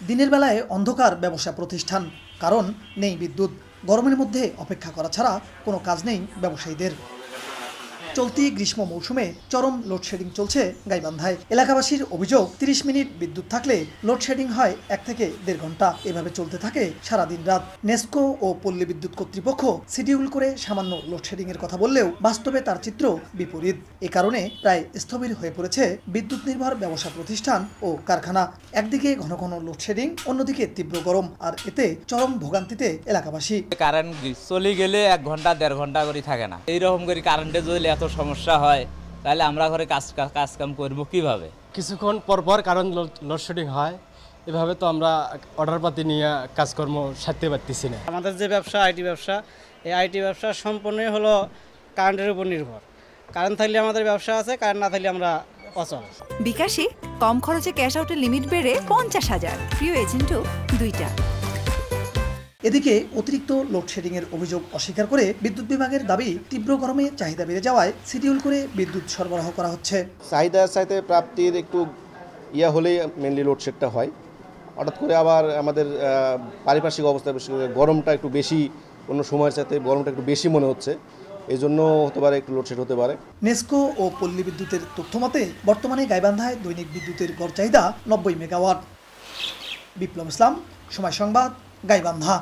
দিনের বেলায় অন্ধকার ব্যবসা প্রতিষ্ঠান, কারণ নেই বিদ্যুৎ। গরমের মধ্যে অপেক্ষা করা ছাড়া কোনো কাজ নেই ব্যবসায়ীদের। চলতি গ্রীষ্ম মৌসুমে চরম লোডশেডিং চলছে গাইবান্ধায়। এলাকাবাসীর অভিযোগ, ৩০ মিনিট বিদ্যুৎ থাকলে লোডশেডিং হয় ১ থেকে ১.৫ ঘন্টা। এভাবে চলতে থাকে সারাদিন রাত। নেসকো ও পল্লী বিদ্যুৎ কর্তৃপক্ষ শিডিউল করে সামান্য লোডশেডিং এর কথা বললেও বাস্তবে তার চিত্র বিপরীত। এ কারণে প্রায় স্থবির হয়ে পড়েছে বিদ্যুৎ নির্ভর ব্যবসা প্রতিষ্ঠান ও কারখানা। একদিকে ঘন ঘন লোডশেডিং, অন্যদিকে তীব্র গরম, আর এতে চরম ভোগান্তিতে এলাকাবাসী। কারেন্ট চলে গেলে ১ ঘন্টা ১.৫ ঘন্টা করে থাকে না। এইরকম করে কারেন্টে যদি এত সমস্যা হয়, তাহলে আমরা ঘরে কাজ কাম করবো কিভাবে? কিছুক্ষণ পরপর কারণ লোডশেডিং হয়, এভাবে তো আমরা অর্ডারপাতি নিয়ে কাজকর্ম সারতে পারতেছি না। আমাদের যে ব্যবসা, আইটি ব্যবসা, এই আইটি ব্যবসা সম্পূর্ণই হলো কারেন্টের উপর নির্ভর। কারেন্ট থাকলে আমাদের ব্যবসা আছে, কারেন্ট না থাকলে আমরা অচল। বিকাশে কম খরচে ক্যাশ আউটের লিমিট বেড়ে ৫০,০০০। প্রিয় এজেন্টও ২টা। এদিকে অতিরিক্ত লোডশেডিং এর অভিযোগ অস্বীকার করে বিদ্যুৎ বিভাগের দাবি, তীব্র গরমে চাহিদা বেড়ে যাওয়ায় শিডিউল করে বিদ্যুৎ সরবরাহ করা হচ্ছে। চাহিদার সাথে প্রাপ্তির একটু হলেই মেনলি লোডশেডটা হয়। হঠাৎ করে আবার আমাদের পারিপার্শ্বিক অবস্থা, গরমটা একটু বেশি, অন্য সময়ের সাথে গরমটা একটু বেশি মনে হচ্ছে, এই জন্য হতে পারে একটু লোডশেড হতে পারে। নেসকো ও পল্লী বিদ্যুতের তথ্য মতে বর্তমানে গাইবান্ধায় দৈনিক বিদ্যুতের গড় চাহিদা ৯০ মেগাওয়াট। বিপ্লব ইসলাম, সময় সংবাদ, গাইবান্ধা।